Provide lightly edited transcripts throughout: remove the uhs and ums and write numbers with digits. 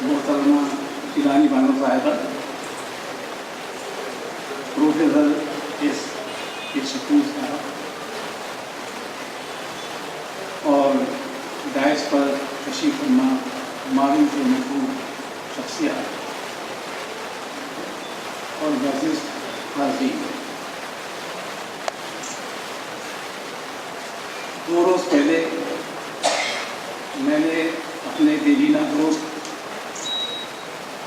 محترمہ جیلانی بانو صاحبہ، professor S شکور صاحب اور ڈائس پر تشریف فرما معروف و مشہور شخصیات اور معزز حاضرین، 2 روز پہلے میں نے اپنے دیرینہ دوست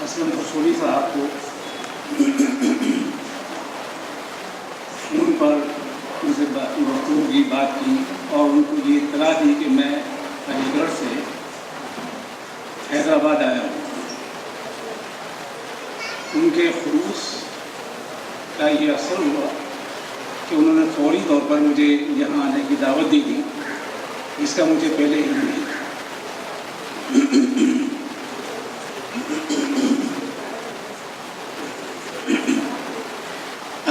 اسلم رسولی صاحب کو فون پر ان سے گفتگو کی بات کی اور ان کو یہ اطلاع دی کہ میں علی گڑھ سے حیدرآباد آیا ہوں۔ ان کے خلوص کا یہ اثر ہوا کہ انہوں نے فوری طور پر مجھے یہاں آنے کی دعوت دی تھی، جس کا مجھے پہلے علم نہیں تھا۔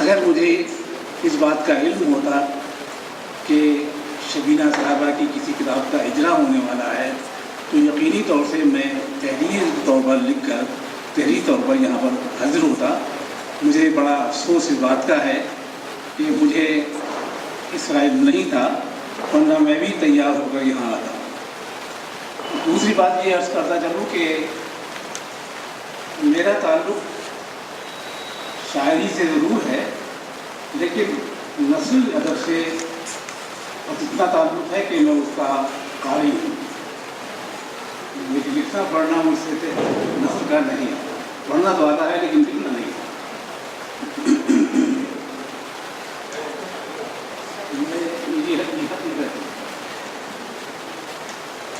اگر مجھے اس بات کا علم ہوتا کہ شبینہ صاحبہ کی کسی کتاب کا اجرا ہونے والا ہے تو یقینی طور سے میں تحریر طور پر لکھ کر تحریری طور پر یہاں پر حاضر ہوتا۔ مجھے بڑا افسوس اس بات کا ہے کہ مجھے اس کا علم نہیں تھا، ورنہ میں بھی تیار ہو کر یہاں آتا۔ دوسری بات یہ عرض کرتا چلوں کہ میرا تعلق شاعری سے ضرور ہے، لیکن نثری ادب سے اتنا تعلق ہے کہ میں اس کا قاری ہوں۔ مجھے لکھنا پڑھنا مجھ سے نثر کا نہیں ہے، پڑھنا تو آتا ہے لیکن لکھنا نہیں ہے۔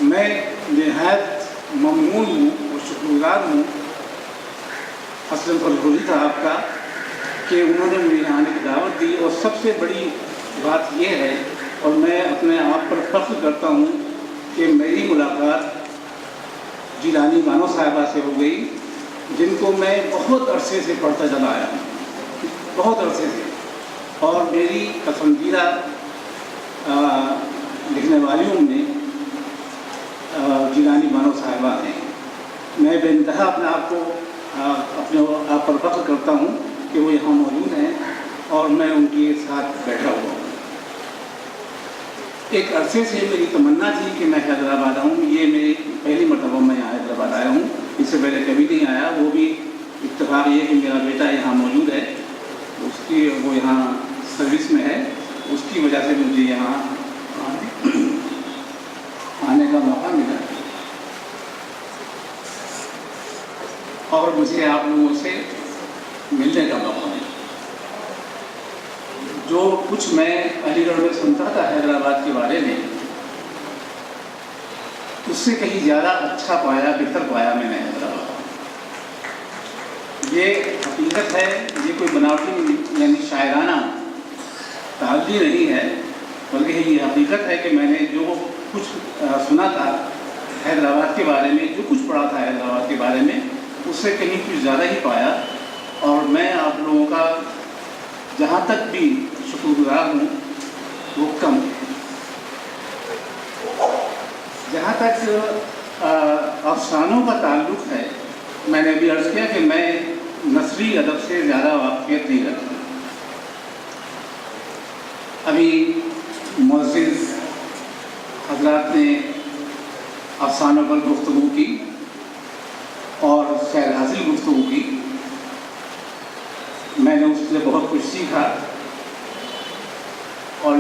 میں نہایت ممنون ہوں اور شکر گزار ہوں اسلم رسولی صاحب کا کہ انہوں نے مجھے یہاں آنے کی دعوت دی، اور سب سے بڑی بات یہ ہے اور میں اپنے آپ پر فخر کرتا ہوں کہ میری ملاقات جیلانی بانو صاحبہ سے ہو گئی، جن کو میں بہت عرصے سے پڑھتا چلا آیا ہوں، بہت عرصے سے، اور میری پسندیدہ لکھنے والیوں میں جیلانی بانو صاحبہ ہیں۔ میں بے انتہا اپنے آپ پر فخر کرتا ہوں کہ وہ یہاں موجود ہیں اور میں ان کے ساتھ بیٹھا ہوا ہوں۔ ایک عرصے سے میری تمنا تھی کہ میں حیدرآباد آؤں، یہ میری پہلی مرتبہ میں یہاں حیدرآباد آیا ہوں، اس سے پہلے کبھی نہیں آیا۔ وہ بھی اتفاق یہ کہ میرا بیٹا یہاں موجود ہے، وہ یہاں سروس میں ہے، اس کی وجہ سے مجھے یہاں آنے کا موقع ملا، اور مجھے آپ لوگوں سے ملنے کا موقع ملا۔ جو کچھ میں علی گڑھ میں سنتا تھا حیدرآباد کے بارے میں، اس سے کہیں زیادہ اچھا پایا، بہتر پایا میں نے حیدرآباد۔ یہ حقیقت ہے، یہ کوئی بناوٹی یعنی شاعرانہ تعبیر نہیں ہے، بلکہ یہ حقیقت ہے کہ میں نے جو کچھ سنا تھا حیدرآباد کے بارے میں، جو کچھ پڑھا تھا حیدرآباد کے بارے میں، اس سے کہیں کچھ زیادہ ہی پایا۔ اور میں آپ لوگوں کا جہاں تک بھی شکر گزار ہوں وہ کم ہے۔ جہاں تک افسانوں کا تعلق ہے، میں نے ابھی عرض کیا کہ میں نثری ادب سے زیادہ واقفیت نہیں رکھتا۔ ابھی معزز حضرات نے افسانوں پر گفتگو کی اور خیر حاصل گفتگو کی، میں نے اس سے بہت کچھ سیکھا، اور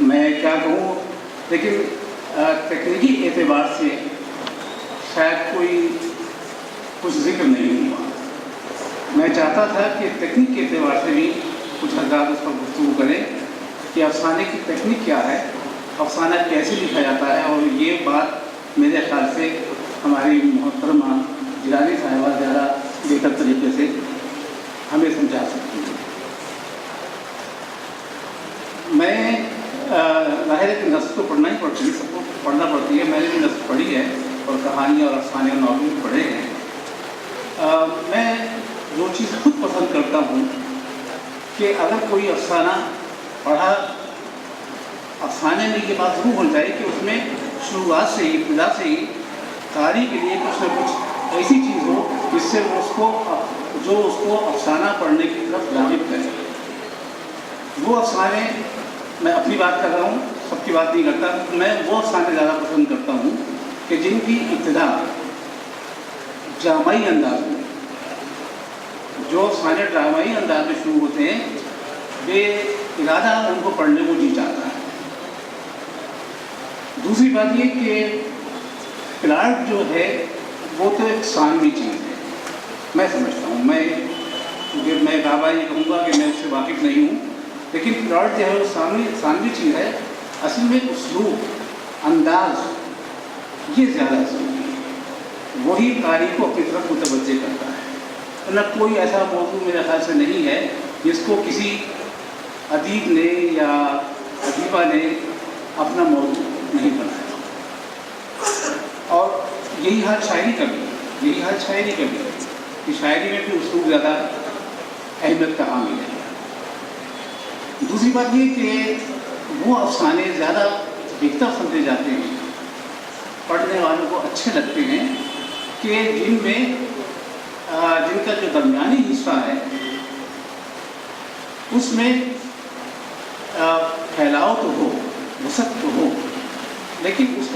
میں کیا کہوں، لیکن تکنیکی اعتبار سے شاید کوئی کچھ ذکر نہیں ہوا۔ میں چاہتا تھا کہ تکنیک کے اعتبار سے بھی کچھ حضرات اس پر گفتگو کریں کہ افسانے کی تکنیک کیا ہے، افسانہ کیسے لکھا جاتا ہے، اور یہ بات میرے خیال سے ہماری محترمہ جیلانی صاحبہ زیادہ بہتر طریقے سے ہمیں سمجھا سکتی ہیں۔ میں ظاہر ہے کہ نثر تو پڑھنا ہی پڑتی ہے، سب کو پڑھنا پڑتی ہے، میں نے بھی نثر پڑھی ہے اور کہانیاں اور افسانے اور ناول پڑھے ہیں۔ میں جو چیز خود پسند کرتا ہوں کہ اگر کوئی افسانہ پڑھا، افسانے میں یہ بات ضرور ہو جائے کہ اس میں شروعات سے ہی، ابتدا سے ہی قاری کے لیے کچھ نہ کچھ ایسی چیز ہو جس سے جو اس کو افسانہ پڑھنے کی طرف راغب کرے. وہ افسانے، میں اپنی بات کر رہا ہوں، سب کی بات نہیں کرتا، میں وہ افسانے زیادہ پسند کرتا ہوں کہ جن کی ابتدا ڈرامائی انداز میں، جو افسانے ڈرامائی انداز میں شروع ہوتے ہیں، بے ارادہ ان کو پڑھنے کو جی چاہتا ہے. دوسری بات یہ کہ پلاٹ جو ہے وہ تو ایک ثانوی چیز ہے، میں سمجھتا ہوں. میں بابا یہ کہوں گا کہ میں اس سے واقف نہیں ہوں، لیکن پلاٹ جو ہے وہ ثانوی چیز ہے. اصل میں اسلوب، انداز، یہ زیادہ ضروری ہے. وہی قاری کو اپنی طرف متوجہ کرتا ہے. نہ کوئی ایسا موضوع میرے خیال سے نہیں ہے جس کو کسی ادیب نے یا ادیبہ نے اپنا موضوع نہیں بنایا. اور یہی حال شاعری کا بھی ہے کہ شاعری میں بھی اسلوب زیادہ اہمیت کا حامل ہے. دوسری بات یہ کہ وہ افسانے زیادہ بہتر سمجھے جاتے ہیں، پڑھنے والوں کو اچھے لگتے ہیں کہ جن کا جو درمیانی حصہ ہے اس میں پھیلاؤ تو ہو، وسعت تو ہو، لیکن اس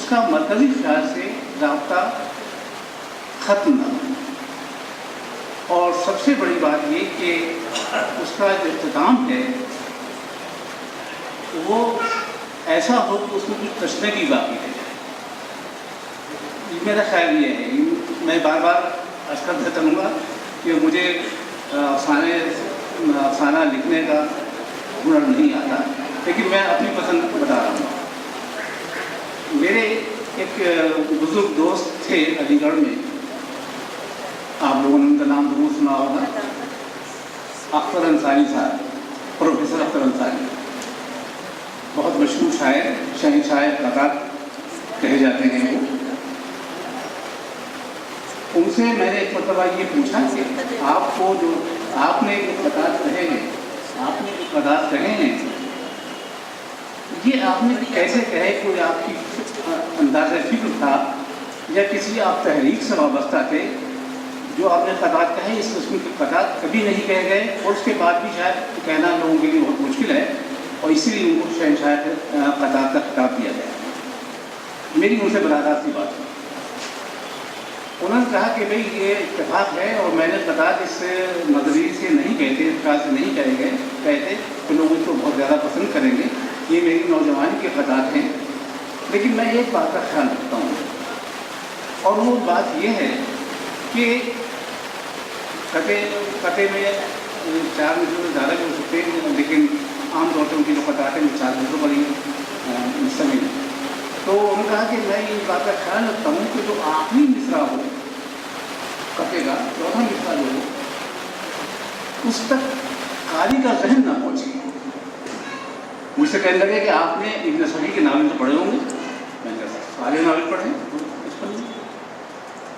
کا مرکزی خیال سے رابطہ ختم نہ ہو. اور سب سے بڑی بات یہ کہ اس کا جو اختتام ہے وہ ایسا ہو کہ اس میں کچھ تشنگی باقی رہ جائے. میرا خیال یہ ہے، میں بار بار عرض کرتا چلوں گا کہ مجھے افسانہ لکھنے کا ہنر نہیں آتا، لیکن میں اپنی پسند بتا رہا ہوں. میرے ایک بزرگ دوست تھے علی گڑھ میں، آپ لوگوں نے ان کا نام ضرور سنا ہوگا، اختر انصاری صاحب، پروفیسر اختر انصاری، بہت مشہور شاعر، شہنشاہ قطعات کہے جاتے ہیں وہ. ان سے میں نے ایک مرتبہ یہ پوچھا کہ آپ نے جو قطعات کہے ہیں یہ آپ نے کیسے کہے؟ کوئی آپ کی انداز فکر تھا یا کسی آپ تحریک سے وابستہ تھے جو آپ نے قطعات کہے؟ اس قسم کے قطعات کبھی نہیں کہے گئے، اور اس کے بعد بھی شاید کہنا لوگوں کے لیے بہت مشکل ہے، اور اسی لیے ان کو شہنشاہ قطعات کا خطاب دیا گیا. میری ان سے براہ کی بات ہوئی. انہوں نے کہا کہ بھئی یہ اتفاق ہے، اور میں نے قطعات اس نظریے سے نہیں کہتے، اس خیال سے نہیں کہتے کہ لوگ اس کو بہت زیادہ پسند کریں گے، یہ میری نوجوانی کے قطعات ہیں. لیکن میں ایک بات کا خیال رکھتا ہوں، اور وہ بات یہ ہے کہ قطعے میں 4 مصروں سے زیادہ بھی ہو سکتے ہیں، لیکن عام طور سے ان کی جو قطعات ہیں وہ 4 مصروں پر ہی مشتمل ہے. تو انہوں نے کہا کہ میں اس بات کا خیال رکھتا ہوں کہ جو آخری مصرع ہو قطعے کا، چوتھا مصرع جو ہو، اس تک قاری کا ذہن نہ پہنچے. مجھ سے کہنے لگے کہ آپ نے ابن صفی کے ناول تو پڑھے ہوں گے. میں نے کہا سارے ناول پڑھے ہیں.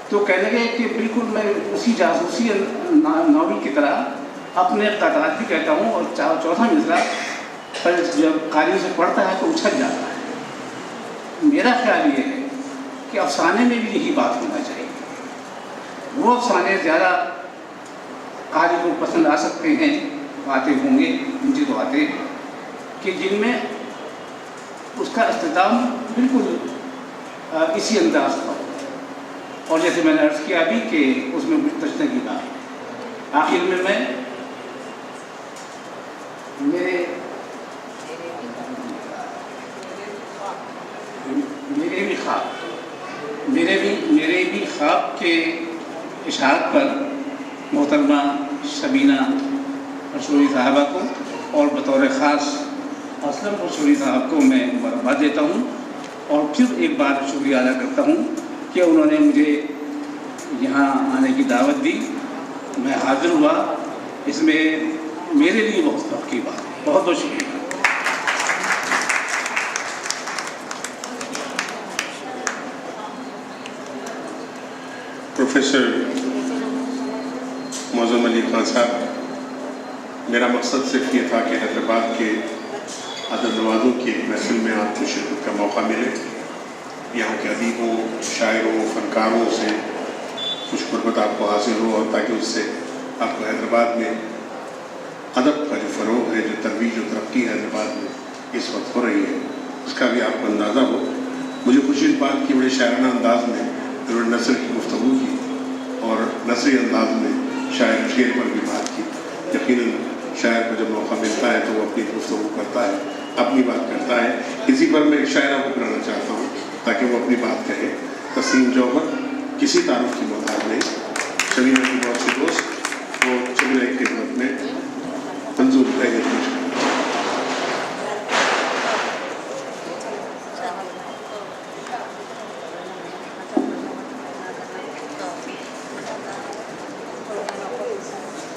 تو کہنے لگے کہ بالکل میں اسی جاسوسی ناول کی طرح اپنے قطعات بھی کہتا ہوں، اور چوتھا مصرع پر جب قاری سے پڑھتا ہے تو اچھل جاتا ہے. میرا خیال یہ ہے کہ افسانے میں بھی یہی بات ہونا چاہیے. وہ افسانے زیادہ قاری کو پسند آ سکتے ہیں، آتے ہوں گے، مجھے تو آتے ہیں، کہ جن میں اس کا اختتام بالکل اسی انداز کا ہو. اور جیسے میں نے عرض کیا ابھی کہ اس میں کچھ تشنگی نہ ہو. آخر میں میرے بھی خواب کے اشاعت پر محترمہ شبینہ پرشوری صاحبہ کو اور بطور خاص اسلم پرشوری صاحب کو میں مبارکباد دیتا ہوں، اور پھر ایک بار شکریہ ادا کرتا ہوں کہ انہوں نے مجھے یہاں آنے کی دعوت دی. میں حاضر ہوا، اس میں میرے لیے بہت فخر کی بات ہے. بہت بہت شکریہ. پروفیسر معظم علی خان صاحب، میرا مقصد صرف یہ تھا کہ حیدرآباد کے ادب نوازوں کی ایک محفل میں آپ کو شرکت کا موقع ملے. یہاں کے ادیبوں، شاعروں، فنکاروں سے कुछ गुर्बत आपको हासिल हो और ताकि उससे आपको हैदराबाद में अदब का जो फ़रोग़ है, जो तरवीज जो तरक्की हैदराबाद में इस वक्त हो रही है, उसका भी आपको अंदाज़ा हो। मुझे खुशी इस बात की बड़े शायराना अंदाज में उन्होंने नस्र की गुफ्तगू की और नसरी अंदाज में शायर शेर पर भी बात की। यकीनन शायर को जब मौका मिलता है तो वो अपनी गुफ्तगू करता है, अपनी बात करता है। इसी पर मैं एक शायरा को बुलाना चाहता हूँ ताकि वो अपनी बात कहे। तस्लीम जौहर किसी तारुफ की मोहताज नहीं, शबीना की बहुत सी दोस्त, वो शबीना की खिदमत में मंजूर रहेंगे।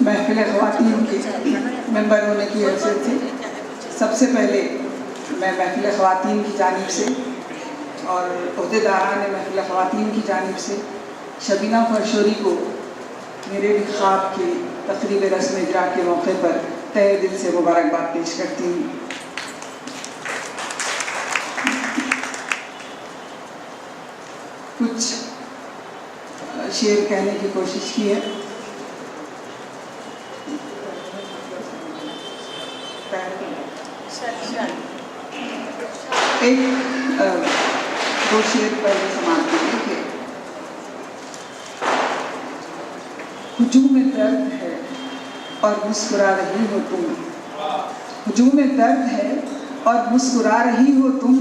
महफिल ख़वातीन की मेंबर होने की हैसियत से सबसे पहले मैं महफिल ख़वातीन की जानिब से और अहदेदारान महफिल ख़वातीन की जानिब से शबीना फरशोरी को मेरे भी ख्वाब की तक़रीब रस्म इजरा के मौके पर तहे दिल से मुबारकबाद पेश करती हूँ। कुछ शेर कहने की कोशिश की है। एक दो शेर पहले समाप्त कि हुजूम में दर्द है और मुस्कुरा रही हो तुम, हुजूम में दर्द है और मुस्कुरा रही हो तुम,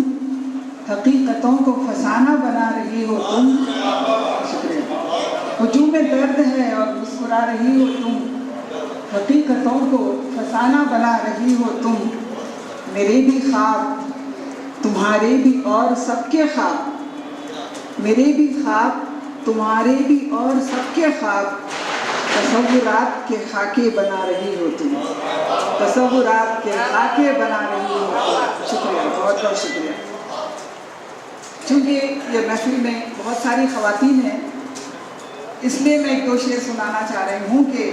हकीकतों को फसाना बना रही हो तुम। शुक्रिया। हुजूम में दर्द है और मुस्कुरा रही हो तुम, हकीकतों को फसाना बना रही हो तुम। मेरे भी ख्वाब तुम्हारे भी और सबके ख्वाब, मेरे भी ख्वाब तुम्हारे भी और सबके ख्वाब, तसव्वुरात के खाके बना रही हो तुम, तसव्वुरात के खाके बना रही हो तुम। शुक्रिया, बहुत बहुत शुक्रिया। चूँकि ये महफिल में बहुत सारी ख़वातीन हैं, इसलिए मैं एक दो शेर सुनाना चाह रही हूँ कि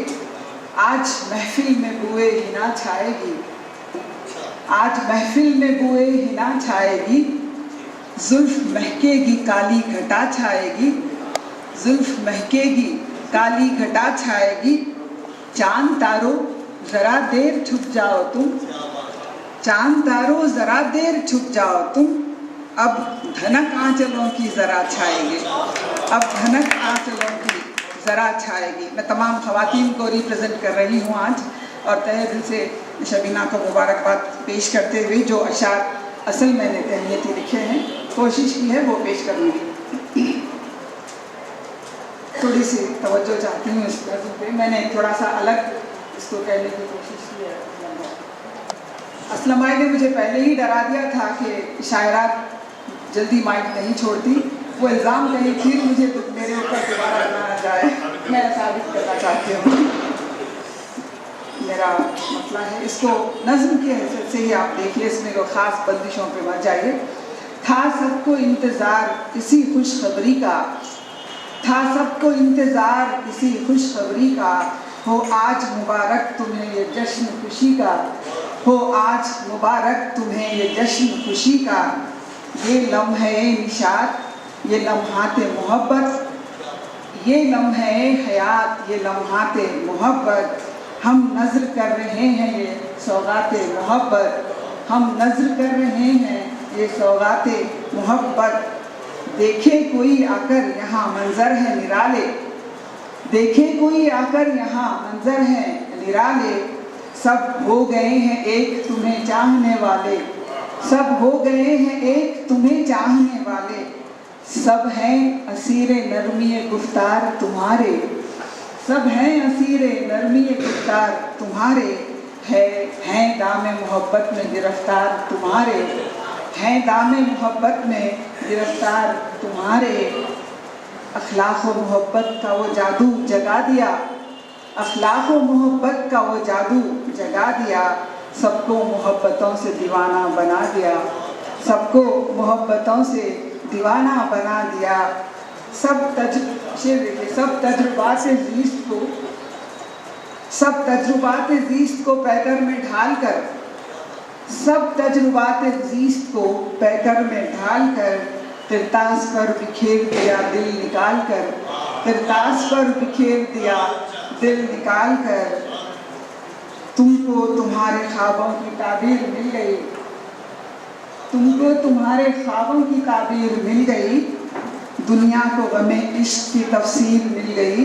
आज महफिल में बुए हिना छाएगी, आज महफिल में बुए हिना छाएगी, जुल्फ महकेगी काली घटा छाएगी, जुल्फ महकेगी काली घटा छाएगी। चांद तारो ज़रा देर छुप जाओ तुम, चांद तारो ज़रा देर छुप जाओ तुम, अब धनक आंचलों की ज़रा छाएगी, अब धनक आंचलों की ज़रा छाएगी। मैं तमाम ख़वातीन को रिप्रेजेंट कर रही हूँ आज और तहे दिल से शबीना को मुबारकबाद पेश करते हुए जो अशार असल मैंने तहनीती लिखे हैं, कोशिश की है वो पेश करूँगी। थोड़ी सी तवज्जो चाहती हूँ इस मौजू पे। मैंने थोड़ा सा अलग इसको कहने की कोशिश की है। असलम भाई ने मुझे पहले ही डरा दिया था कि शायरात जल्दी माइक नहीं छोड़ती, वो इल्ज़ाम कहीं फिर मुझे मेरे ऊपर दोबारा ना जाए, मैं साबित करना चाहती हूँ। मेरा मसला है, इसको नज़्म की हैसियत से ही आप देखिए, इसमें कोई ख़ास बंदिशों पे मत जाइए। था सबको इंतज़ार किसी खुशखबरी का, था सबको इंतज़ार किसी खुशखबरी का, हो आज मुबारक तुम्हें ये जश्न खुशी का, हो आज मुबारक तुम्हें ये जश्न खुशी का। ये लम्हे निशात, ये लम्हाते मोहब्बत, ये लम्हे हयात, ये लम्हाते मोहब्बत, हम नज़र कर रहे हैं ये सौगाते मोहब्बत, हम नज़र कर रहे हैं ये सौगाते मोहब्बत। देखे कोई आकर यहाँ मंजर है निराले, देखे कोई आकर यहाँ मंजर है निराले, सब हो गए हैं एक तुम्हें चाहने वाले, सब हो गए हैं एक तुम्हें चाहने वाले, सब हैं असीरे नरमी गुफ्तार तुम्हारे, सब हैं असीरे नरमी गुफ्तार तुम्हारे, हैं दामे मोहब्बत में गिरफ्तार तुम्हारे, हैं दामे मोहब्बत में गिरफ्तार तुम्हारे। अखलाक व मोहब्बत का वो जादू जगा दिया, अखलाक व मोहब्बत का वो जादू जगा दिया, सबको मोहब्बतों से दीवाना बना दिया, सबको मोहब्बतों से दीवाना बना दिया। सब तजुर्बात ज़ीस्त को, सब तजुर्बात ज़ीस्त को पैकर में ढाल कर, सब तजुर्बात ज़ीस्त को पैकर में ढाल कर, तिरतास पर बिखेर दिया दिल निकाल कर, करतास पर बिखेर दिया दिल निकाल कर। तुमको तुम्हारे ख्वाबों की ताबीर मिल गई, तुमको तुम्हारे ख्वाबों की ताबीर मिल गई। दुनिया को गमे इश्क की तफसीर मिल गई,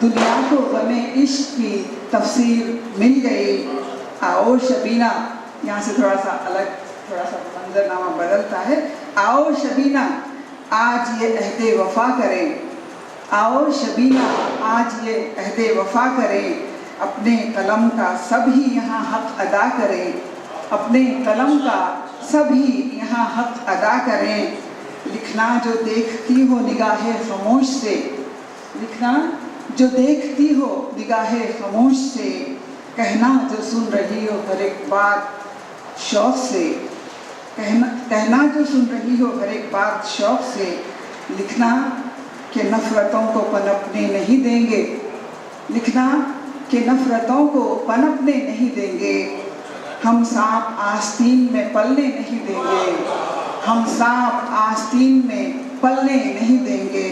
दुनिया को गमे इश्क की तफसीर मिल गई। आओ शबीना, यहाँ से थोड़ा सा अलग, थोड़ा सा मंजरनामा बदलता है। आओ शबीना आज ये अहदे वफा करें, आओ शबीना आज ये अहदे वफा करें। अपने कलम का सभी यहाँ हक अदा करें, अपने कलम का सभी यहाँ हक अदा करें। लिखना जो देखती हो निगाहे खामोश से, लिखना जो देखती हो निगाहे खामोश से। कहना जो सुन रही हो हर एक बात शौक़ से, कहना जो सुन रही हो हर एक बात शौक़ से। लिखना कि नफ़रतों को पनपने नहीं देंगे, लिखना कि नफ़रतों को पनपने नहीं देंगे। हम सांप आस्तीन में पलने नहीं देंगे, हम सांप आस्तीन में पलने नहीं देंगे।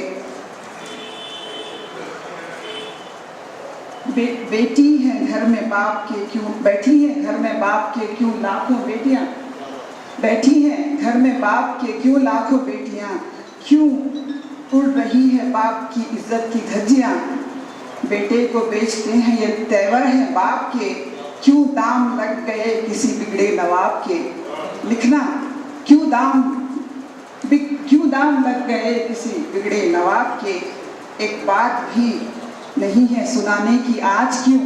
बेटी हैं घर में बाप के क्यों, बैठी हैं घर में बाप के क्यों लाखों बेटियां, बैठी हैं घर में बाप के क्यों लाखों बेटियां। क्यों उड़ रही है बाप की इज्जत की धज्जियां, बेटे को बेचते हैं ये तेवर हैं बाप के। क्यों दाम लग गए किसी बिगड़े नवाब के, लिखना क्यों दाम लग गए किसी बिगड़े नवाब के। एक बात भी नहीं है सुनाने की आज क्यों,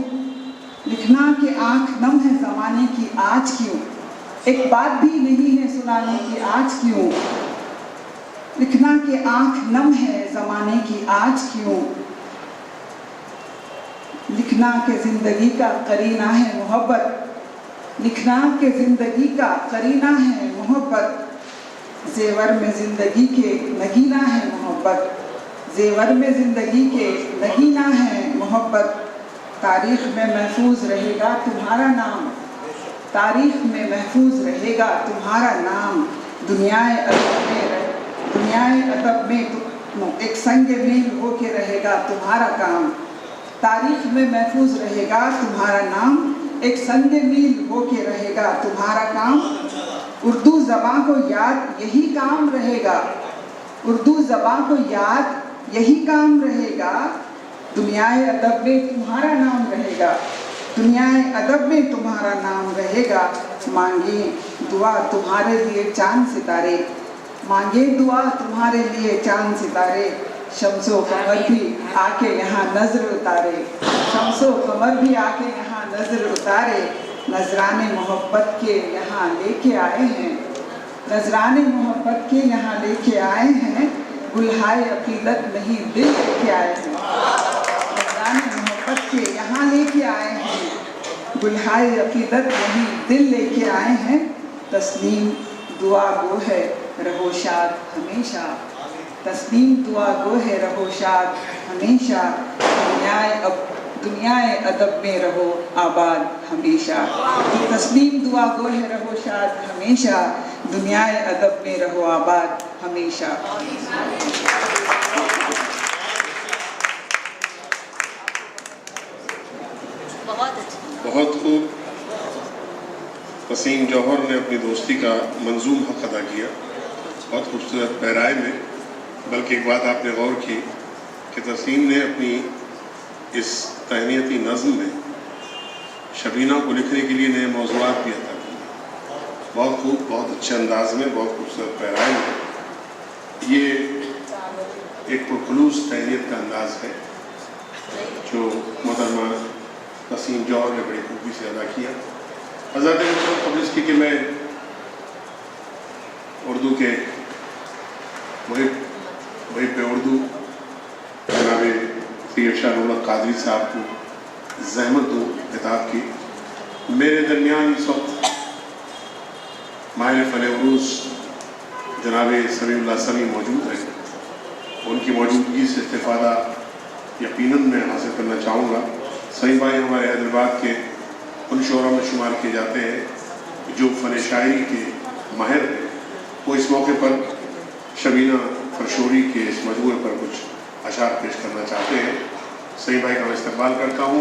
लिखना कि आँख नम है ज़माने की आज क्यों। एक बात भी नहीं है सुनाने की आज क्यों, लिखना कि आँख नम है ज़माने की आज क्यों। लिखना कि ज़िंदगी का करीना है मोहब्बत, लिखना कि ज़िंदगी का करीना है मोहब्बत। ज़ेवर में ज़िंदगी के नगीना है मोहब्बत, ज़ेवर में ज़िंदगी के नगीना है मोहब्बत। तारीख़ में महफूज रहेगा तुम्हारा नाम, तारीख़ में महफूज रहेगा तुम्हारा नाम। दुनियाए अदब में एक संग मील होके रहेगा तुम्हारा काम। तारीख़ में महफूज रहेगा तुम्हारा नाम, एक संग मील होके रहेगा तुम्हारा काम। उर्दू ज़बां को याद यही काम रहेगा, उर्दू ज़बां को याद यही काम रहेगा। दुनियाए अदब में तुम्हारा नाम रहेगा, दुनियाए अदब में तुम्हारा नाम रहेगा। मांगे दुआ तुम्हारे लिए चांद सितारे, मांगे दुआ तुम्हारे लिए चांद सितारे। शम्सो कमर भी आके यहाँ नज़र उतारे, शम्सो कमर भी आके यहाँ नज़र उतारे। नजराने मोहब्बत के यहाँ लेके आए हैं, नजराने मोहब्बत के यहाँ लेके आए हैं। गुलहाए अकीदत नहीं दिल लेके आए हैं, नजराने मोहब्बत के यहाँ लेके आए हैं। गुलहाए अकीदत नहीं दिल लेके आए हैं। तस्लीम दुआ गो है रहो शाद हमेशा, तस्लीम दुआ गो है रहो शाद हमेशा। दुनियाए अदब में रहो आबाद हमेशा, तस्लीम दुआ गो है रहो शाद हमेशा। दुनियाए अदब में रहो आबाद हमेशा। बहुत खूब वसीम जौहर ने अपनी दोस्ती का मंजूम हक अदा किया, बहुत खूबसूरत पैराए में। बल्कि एक बात आपने गौर की कि तस्लीम ने अपनी इस तहनीती नज़्म में शबीना को लिखने के लिए नए मौज़ूआत भी अता किए। बहुत खूब, बहुत अच्छे अंदाज में, बहुत खूबसूरत पैराए में। ये एक पुरखलूस तहनीत का अंदाज़ है जो मोहतरमा वसीम जौहर ने बड़ी खूबी से अदा किया। हज़रत कबल इसकी कि मैं उर्दू के वही पे उर्दू जनाब सैयद शाह कादरी साहब को ज़हमत दूँ किताब की। मेरे दरमियान इस वक्त माहिर फ़न-ए-उरूज़ जनाब समीउल्लाह समी मौजूद हैं। उनकी मौजूदगी से इस्तिफ़ादा यकीनन मैं हासिल करना चाहूँगा। सही भाई हमारे हैदराबाद के उन शोरा में शुमार किए जाते हैं जो फ़न शायरी के माहिर हैं। वो इस मौके पर शबीना फरशोरी के इस मजमूए पर कुछ अशार पेश करना चाहते हैं। सही भाई का मैं इस्तकबाल करता हूँ।